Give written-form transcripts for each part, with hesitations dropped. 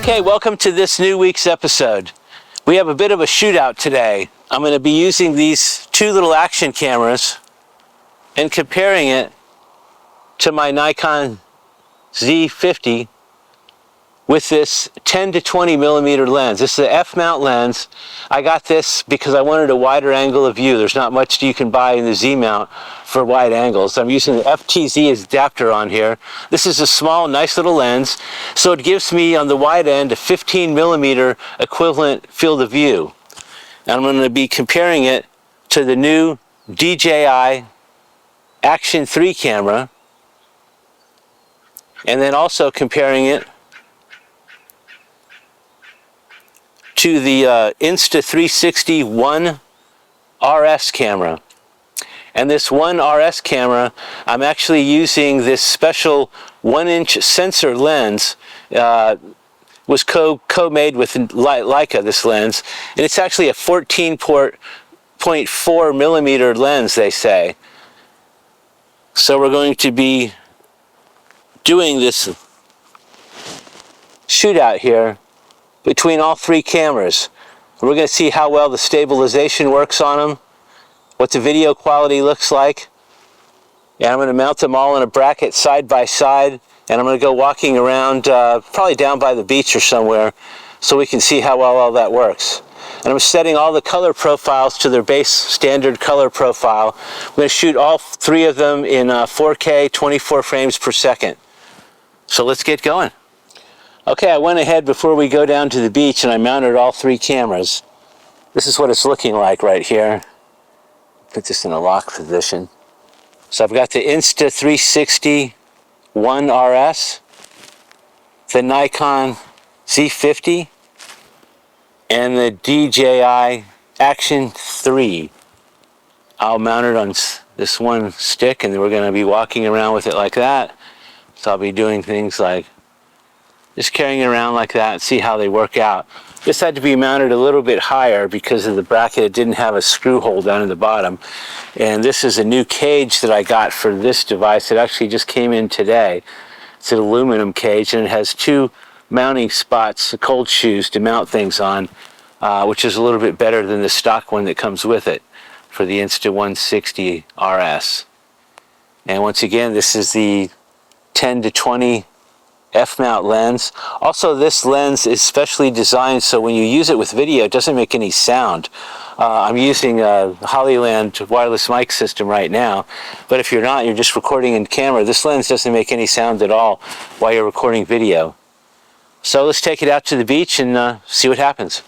Okay, welcome to this new week's episode. We have a bit of a shootout today. I'm going to be using these two little action cameras and comparing it to my Nikon Z50 with this 10 to 20 millimeter lens. This is an F-mount lens. I got this because I wanted a wider angle of view. There's not much you can buy in the Z-mount for wide angles. I'm using the FTZ adapter on here. This is a small, nice little lens, so it gives me on the wide end a 15 millimeter equivalent field of view. And I'm going to be comparing it to the new DJI Action 3 camera, and then also comparing it to the Insta360 One RS camera. And this One RS camera, I'm actually using this special 1-inch sensor lens. Was co-made with Leica, this lens, and it's actually a 14.4 millimeter lens, they say. So we're going to be doing this shootout here between all three cameras. We're going to see how well the stabilization works on them, what the video quality looks like, and I'm going to mount them all in a bracket side by side, and I'm going to go walking around, probably down by the beach or somewhere, so we can see how well all that works. And I'm setting all the color profiles to their base standard color profile. I'm going to shoot all three of them in 4K 24 frames per second. So let's get going. Okay, I went ahead before we go down to the beach and I mounted all three cameras. This is what it's looking like right here. Put this in a lock position. So I've got the Insta360 One RS, the Nikon Z50, and the DJI Action 3. I'll mount it on this one stick, and then we're going to be walking around with it like that. So I'll be doing things like just carrying it around like that and see how they work out. This had to be mounted a little bit higher because of the bracket. It didn't have a screw hole down in the bottom. And this is a new cage that I got for this device. It actually just came in today. It's an aluminum cage, and it has two mounting spots, cold shoes to mount things on, which is a little bit better than the stock one that comes with it for the Insta160 RS. And once again, this is the 10 to 20 F-mount lens. Also, this lens is specially designed so when you use it with video, it doesn't make any sound. I'm using a Hollyland wireless mic system right now, but if you're not, you're just recording in camera, this lens doesn't make any sound at all while you're recording video. So let's take it out to the beach and see what happens.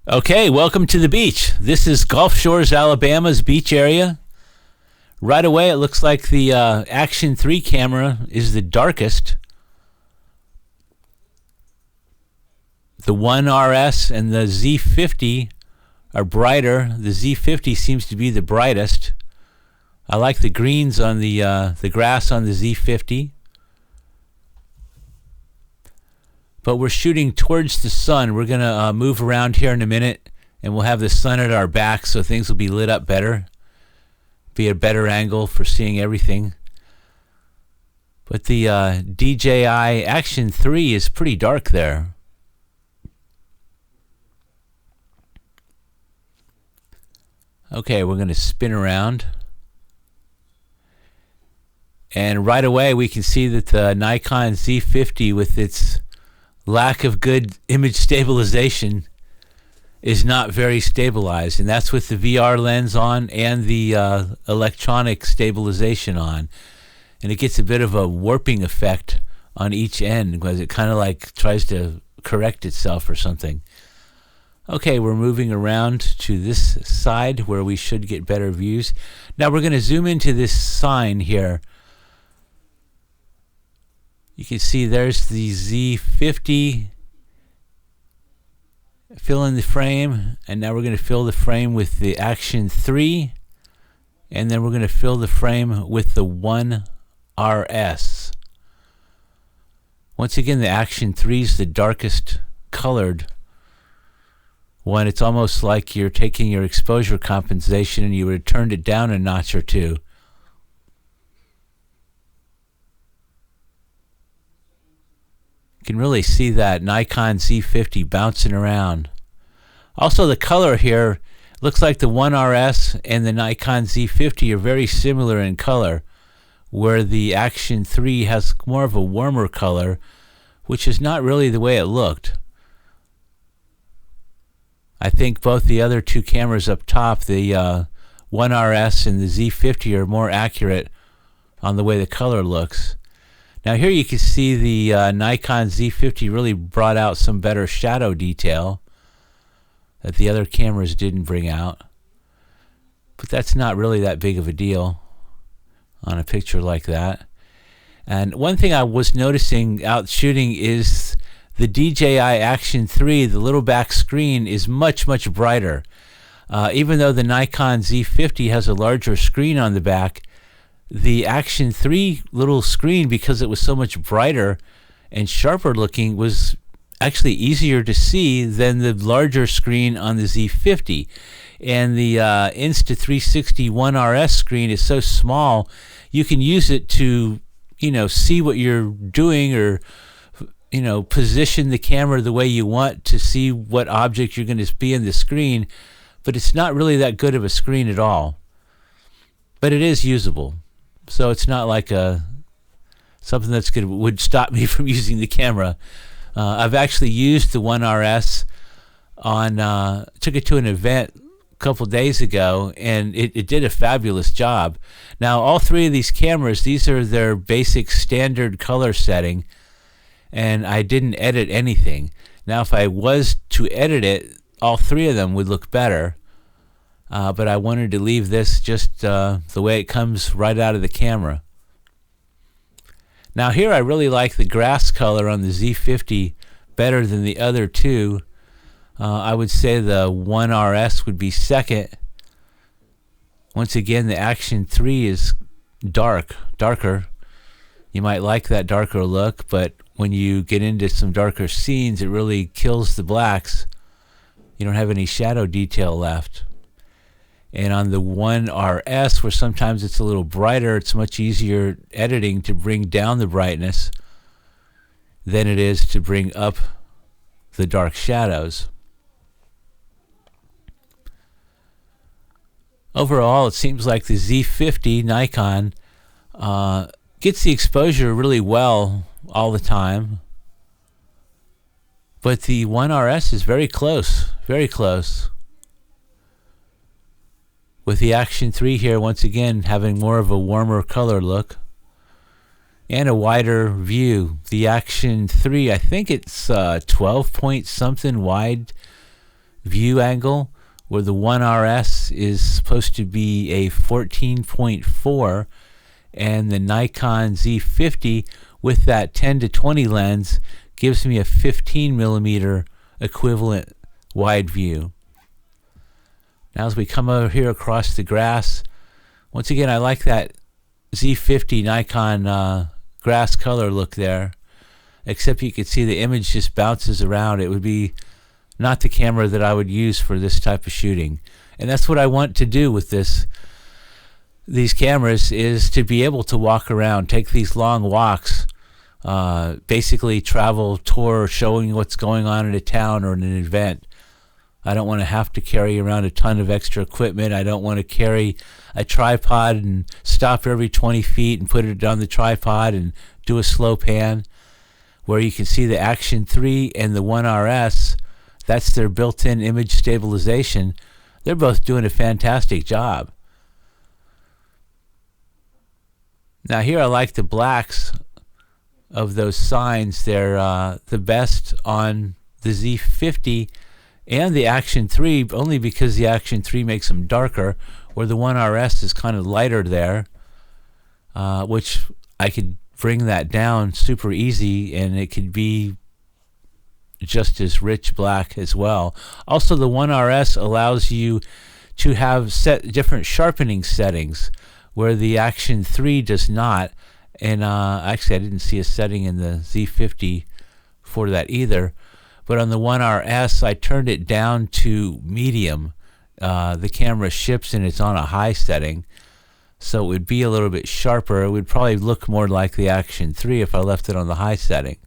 Okay, welcome to the beach. This is Gulf Shores, Alabama's beach area. Right away, it looks like the Action 3 camera is the darkest. The One RS and the Z50 are brighter. The Z50 seems to be the brightest. I like the greens on the grass on the Z50. But we're shooting towards the sun. We're going to move around here in a minute, and we'll have the sun at our back, so things will be lit up better. Be a better angle for seeing everything. But the DJI Action 3 is pretty dark there. Okay, we're going to spin around. And right away we can see that the Nikon Z50, with its lack of good image stabilization, is not very stabilized, and that's with the VR lens on and the electronic stabilization on, and it gets a bit of a warping effect on each end because it kind of like tries to correct itself or something. Okay, we're moving around to this side where we should get better views. Now we're going to zoom into this sign here. You can see there's the Z50 fill in the frame, and now we're going to fill the frame with the Action 3, and then we're going to fill the frame with the One RS. Once again, the Action 3 is the darkest colored one. It's almost like you're taking your exposure compensation and you would have turned it down a notch or two. can really see that Nikon Z50 bouncing around. Also, the color here looks like the One RS and the Nikon Z50 are very similar in color, where the Action 3 has more of a warmer color, which is not really the way it looked. I think both the other two cameras up top, the One RS and the Z50, are more accurate on the way the color looks. Now here you can see the Nikon Z50 really brought out some better shadow detail that the other cameras didn't bring out. But that's not really that big of a deal on a picture like that. And one thing I was noticing out shooting is the DJI Action 3, the little back screen, is much, much brighter. Even though the Nikon Z50 has a larger screen on the back, the Action 3 little screen, because it was so much brighter and sharper looking, was actually easier to see than the larger screen on the Z50. And the Insta360 One RS screen is so small, you can use it to, see what you're doing, or position the camera the way you want to see what object you're going to be in the screen. But it's not really that good of a screen at all. But it is usable. So it's not like something that's would stop me from using the camera. I've actually used the One RS took it to an event a couple days ago, and it did a fabulous job. Now, all three of these cameras, these are their basic standard color setting, and I didn't edit anything. Now, if I was to edit it, all three of them would look better, but I wanted to leave this just the way it comes right out of the camera. Now here I really like the grass color on the Z50 better than the other two. I would say the One RS would be second. Once again, the Action 3 is darker. You might like that darker look, but when you get into some darker scenes, it really kills the blacks. You don't have any shadow detail left. And on the One RS, where sometimes it's a little brighter, it's much easier editing to bring down the brightness than it is to bring up the dark shadows. Overall, it seems like the Z50 Nikon gets the exposure really well all the time. But the One RS is very close, very close. With the Action 3 here, once again, having more of a warmer color look and a wider view. The Action 3, I think it's 12 point something wide view angle, where the One RS is supposed to be a 14.4, and the Nikon Z50 with that 10 to 20 lens gives me a 15 millimeter equivalent wide view. Now as we come over here across the grass, once again I like that Z50 Nikon grass color look there, except you can see the image just bounces around. It would be not the camera that I would use for this type of shooting. And that's what I want to do with these cameras, is to be able to walk around, take these long walks, basically travel, tour, showing what's going on in a town or in an event. I don't want to have to carry around a ton of extra equipment. I don't want to carry a tripod and stop every 20 feet and put it on the tripod and do a slow pan. Where you can see the Action 3 and the One RS, that's their built-in image stabilization. They're both doing a fantastic job. Now here I like the blacks of those signs. They're the best on the Z50 and the Action 3, only because the Action 3 makes them darker, where the One RS is kind of lighter there, which I could bring that down super easy, and it could be just as rich black as well. Also, the One RS allows you to have set different sharpening settings, where the Action 3 does not. And actually, I didn't see a setting in the Z50 for that either. But on the One RS, I turned it down to medium. The camera ships and it's on a high setting, so it would be a little bit sharper. It would probably look more like the Action 3 if I left it on the high setting.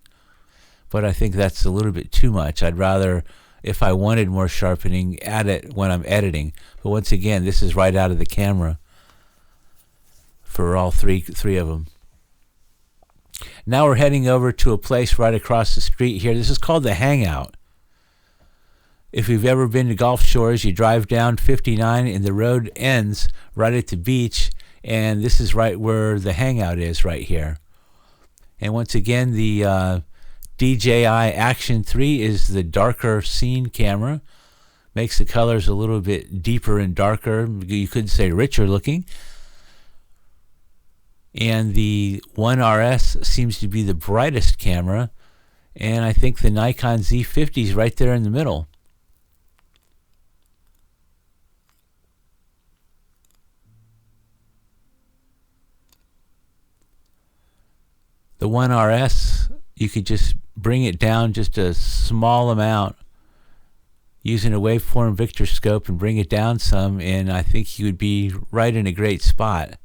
but I think that's a little bit too much. I'd rather, if I wanted more sharpening, add it when I'm editing. But once again, this is right out of the camera for all three of them. Now we're heading over to a place right across the street here. This is called the Hangout. If you've ever been to Gulf Shores, you drive down 59 and the road ends right at the beach, and this is right where the Hangout is, right here. And once again, the DJI Action 3 is the darker scene camera. Makes the colors a little bit deeper and darker. You could say richer looking. And the One RS seems to be the brightest camera. And I think the Nikon Z50 is right there in the middle. The One RS, you could just bring it down just a small amount using a waveform Victor scope and bring it down some, and I think you would be right in a great spot.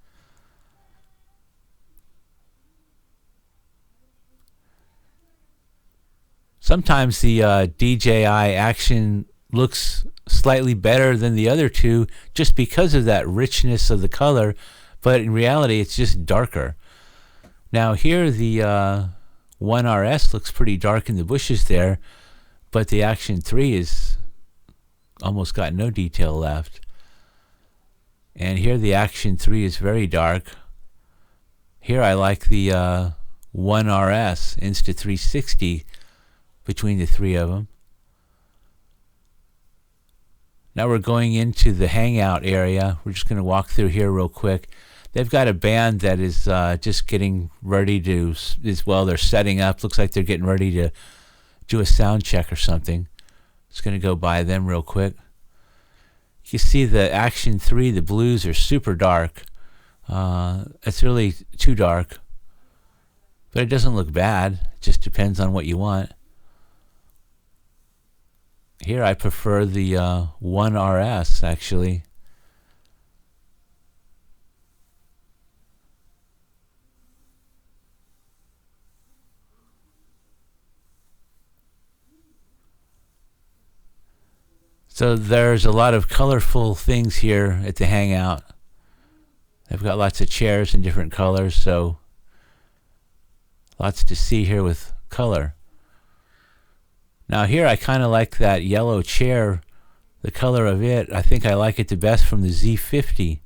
Sometimes the DJI Action looks slightly better than the other two just because of that richness of the color, but in reality it's just darker. Now here the One RS looks pretty dark in the bushes there, but the Action 3 is almost got no detail left. And here the Action 3 is very dark. Here I like the One RS Insta360 between the three of them. Now we're going into the Hangout area. We're just going to walk through here real quick. They've got a band that is just getting ready to, they're setting up. Looks like they're getting ready to do a sound check or something. Just going to go by them real quick. You see the Action 3, the blues are super dark. It's really too dark. But it doesn't look bad. It just depends on what you want. Here I prefer the One RS actually. So there's a lot of colorful things here at the Hangout. They've got lots of chairs in different colors, so lots to see here with color. Now here I kind of like that yellow chair, the color of it. I think I like it the best from the Z50.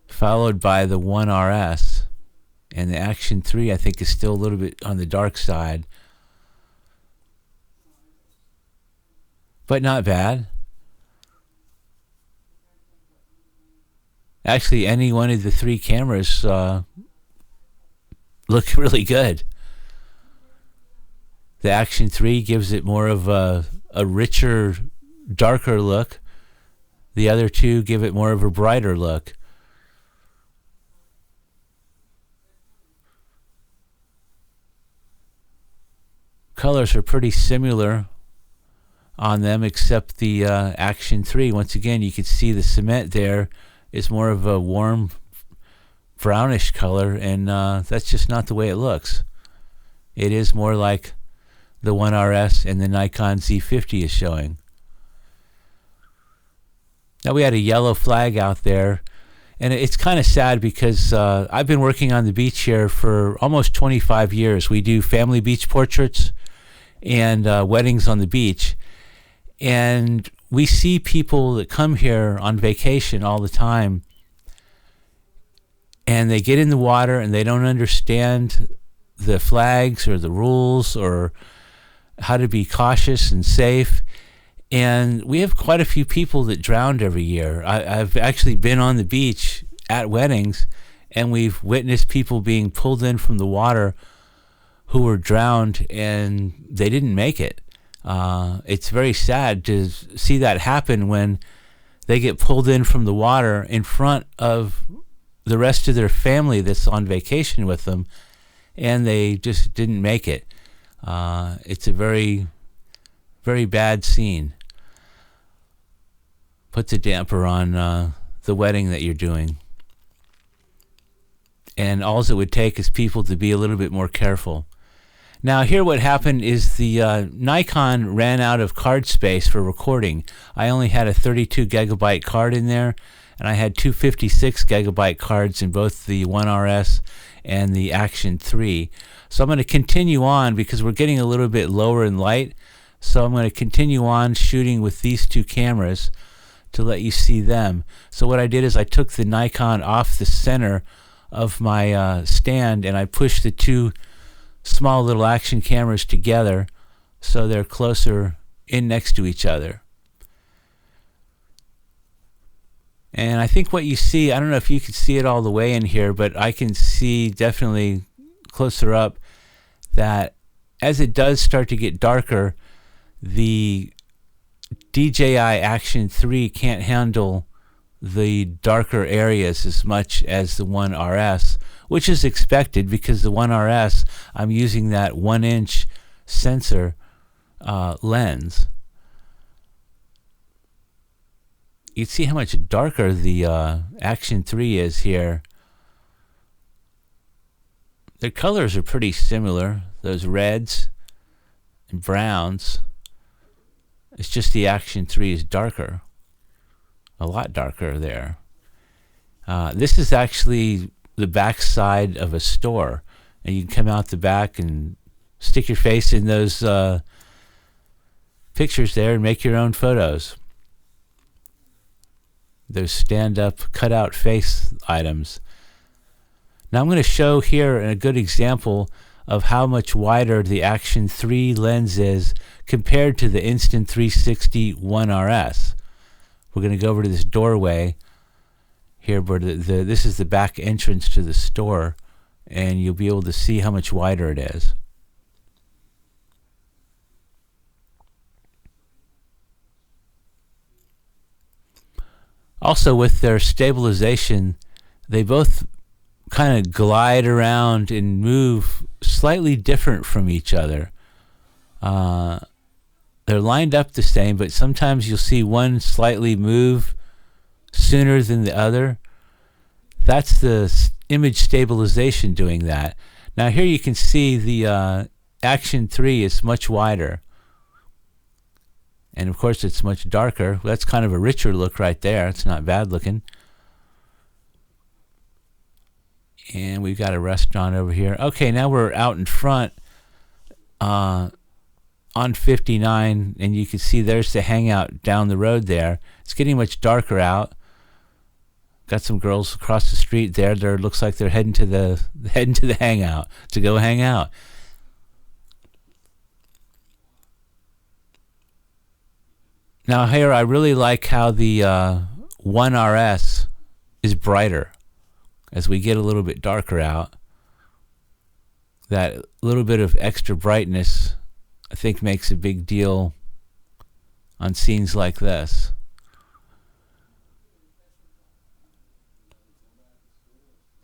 Followed by the One RS. And the Action 3 I think is still a little bit on the dark side. But not bad. Actually, any one of the three cameras look really good. The Action 3 gives it more of a richer, darker look. The other two give it more of a brighter look. Colors are pretty similar on them, except the Action 3. Once again, you can see the cement there is more of a warm brownish color, and that's just not the way it looks. It is more like the One RS and the Nikon Z50 is showing. Now we had a yellow flag out there, and it's kind of sad because I've been working on the beach here for almost 25 years. We do family beach portraits and weddings on the beach. And we see people that come here on vacation all the time, and they get in the water and they don't understand the flags or the rules or how to be cautious and safe. And we have quite a few people that drowned every year. I've actually been on the beach at weddings, and we've witnessed people being pulled in from the water who were drowned, and they didn't make it. It's very sad to see that happen when they get pulled in from the water in front of the rest of their family that's on vacation with them, and they just didn't make it. It's a very, very bad scene. Puts a damper on the wedding that you're doing. and all it would take is people to be a little bit more careful. Now here what happened is the Nikon ran out of card space for recording. I only had a 32 gigabyte card in there, and I had two 56 gigabyte cards in both the One RS and the Action 3. So I'm going to continue on because we're getting a little bit lower in light. So I'm going to continue on shooting with these two cameras to let you see them. So what I did is I took the Nikon off the center of my stand, and I pushed the two small little Action cameras together so they're closer in next to each other. And I think what you see, I don't know if you can see it all the way in here, but I can see definitely closer up that as it does start to get darker, the DJI Action 3 can't handle the darker areas as much as the One RS, which is expected because the One RS, I'm using that 1-inch sensor lens. You see how much darker the Action 3 is here. Their colors are pretty similar, those reds and browns. It's just the Action 3 is darker, a lot darker there. This is actually the back side of a store, and you can come out the back and stick your face in those pictures there and make your own photos. Those stand-up cutout face items. Now I'm going to show here a good example of how much wider the Action 3 lens is compared to the Insta360 One RS. We're going to go over to this doorway here where this is the back entrance to the store, and you'll be able to see how much wider it is. Also, with their stabilization, they both kind of glide around and move slightly different from each other. They're lined up the same, but sometimes you'll see one slightly move sooner than the other. That's the image stabilization doing that. Now here you can see the Action 3 is much wider. And of course it's much darker. That's kind of a richer look right there. It's not bad looking. And we've got a restaurant over here. Okay, now we're out in front on 59, and you can see there's the Hangout down the road there. It's getting much darker out. Got some girls across the street there. There looks like they're heading to the Hangout to go hang out. Now here I really like how the One RS is brighter as we get a little bit darker out. That little bit of extra brightness I think makes a big deal on scenes like this.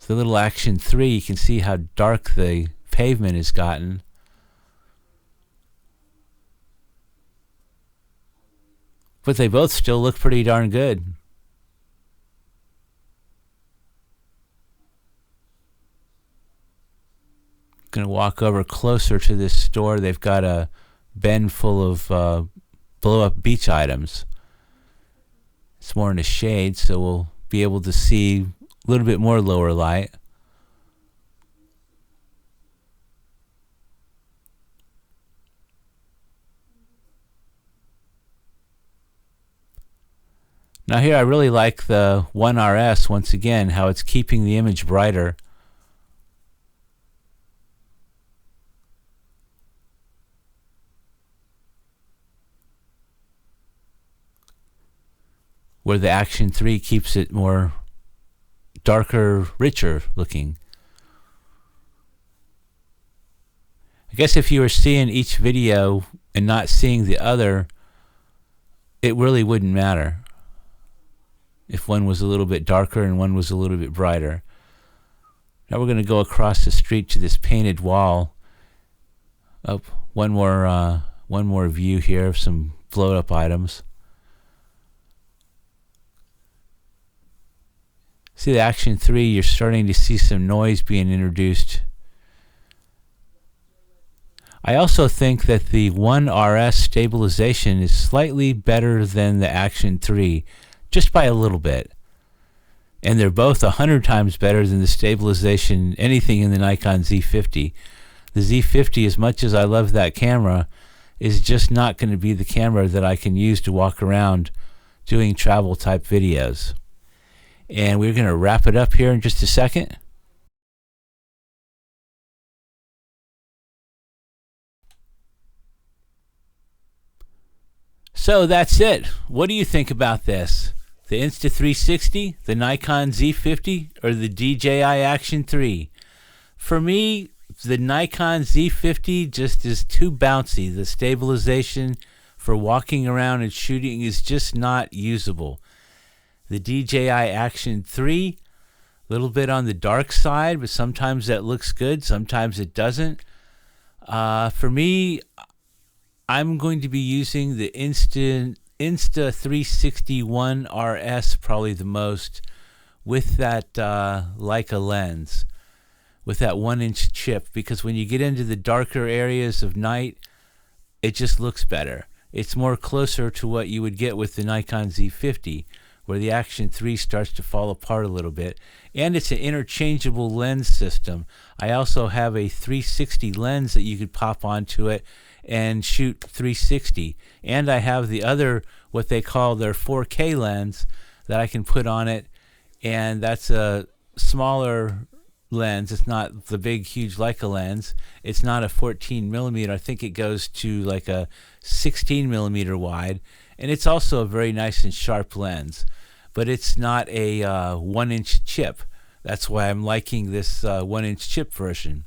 The little Action 3, you can see how dark the pavement has gotten. But they both still look pretty darn good. Gonna walk over closer to this store. They've got a bin full of blow-up beach items. It's more in the shade, so we'll be able to see a little bit more lower light. Now here I really like the One RS once again, how it's keeping the image brighter. Where the Action 3 keeps it more darker, richer looking. I guess if you were seeing each video and not seeing the other, it really wouldn't matter if one was a little bit darker and one was a little bit brighter. Now we're going to go across the street to this painted wall. Up one more view here of some blow-up items. See the Action 3, you're starting to see some noise being introduced. I also think that the One RS stabilization is slightly better than the Action 3, just by a little bit. And they're both 100 times better than the stabilization, anything in the Nikon Z50. The Z50, as much as I love that camera, is just not going to be the camera that I can use to walk around doing travel type videos. And we're going to wrap it up here in just a second. So that's it. What do you think about this? The Insta360, the Nikon Z50, or the DJI Action 3? For me, the Nikon Z50 just is too bouncy. The stabilization for walking around and shooting is just not usable. The DJI Action 3, a little bit on the dark side, but sometimes that looks good, sometimes it doesn't. For me, I'm going to be using the Insta360 One RS probably the most, with that Leica lens, with that 1-inch chip, because when you get into the darker areas of night, it just looks better. It's more closer to what you would get with the Nikon Z50, where the Action 3 starts to fall apart a little bit. And it's an interchangeable lens system. I also have a 360 lens that you could pop onto it and shoot 360. And I have the other, what they call their 4K lens, that I can put on it, and that's a smaller lens. It's not the big huge Leica lens. It's not a 14 millimeter. I think it goes to like a 16 millimeter wide, and it's also a very nice and sharp lens, but it's not a 1-inch chip. That's why I'm liking this 1-inch chip version.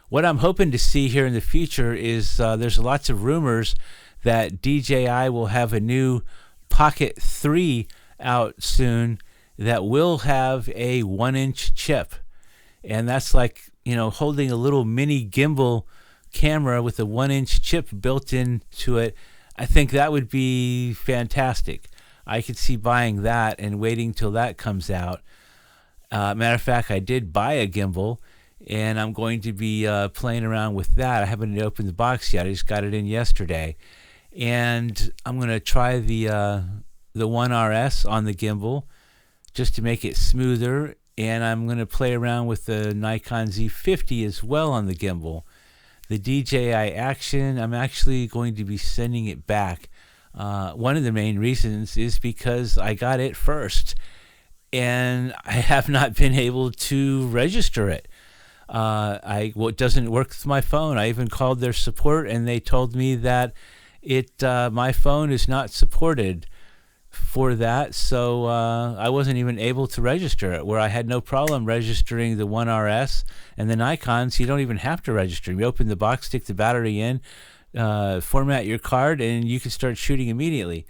What I'm hoping to see here in the future is there's lots of rumors that DJI will have a new Pocket 3 out soon that will have a 1-inch chip. And that's like, you know, holding a little mini gimbal camera with a 1-inch chip built into it. I think that would be fantastic. I could see buying that and waiting till that comes out. Matter of fact, I did buy a gimbal, and I'm going to be playing around with that. I haven't opened the box yet. I just got it in yesterday. And I'm going to try the One RS on the gimbal just to make it smoother. And I'm going to play around with the Nikon Z50 as well on the gimbal. The DJI Action, I'm actually going to be sending it back. One of the main reasons is because I got it first, and I have not been able to register it. It doesn't work with my phone. I even called their support, and they told me that my phone is not supported for that, so I wasn't even able to register it, where I had no problem registering the One RS and the Nikons. You don't even have to register. You open the box, stick the battery in, format your card, and you can start shooting immediately.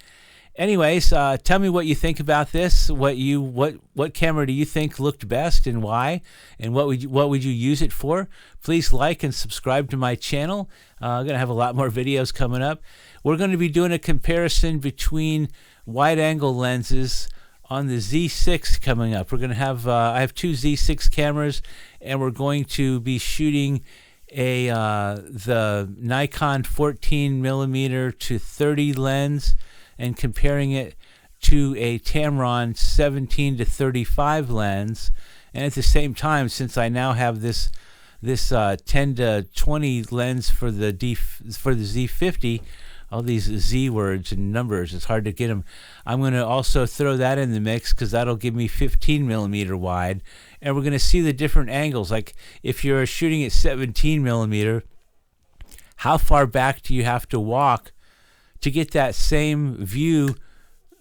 Anyways, tell me what you think about this. What camera do you think looked best, and why? And what would you use it for? Please like and subscribe to my channel. I'm gonna have a lot more videos coming up. We're going to be doing a comparison between wide-angle lenses on the Z6 coming up. We're going to have I have two Z6 cameras, and we're going to be shooting the Nikon 14 millimeter to 30 lens and comparing it to a Tamron 17 to 35 lens. And at the same time, since I now have this 10 to 20 lens for the Z50, all these Z words and numbers, it's hard to get them. I'm going to also throw that in the mix, because that'll give me 15 millimeter wide. And we're going to see the different angles. Like if you're shooting at 17 millimeter, how far back do you have to walk to get that same view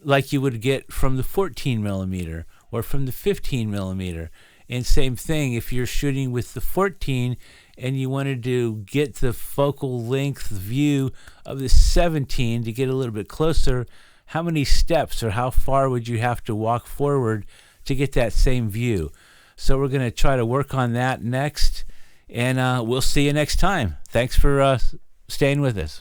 like you would get from the 14 millimeter or from the 15 millimeter? And same thing, if you're shooting with the 14 and you wanted to get the focal length view of the 17 to get a little bit closer, how many steps or how far would you have to walk forward to get that same view? So we're going to try to work on that next, and we'll see you next time. Thanks for staying with us.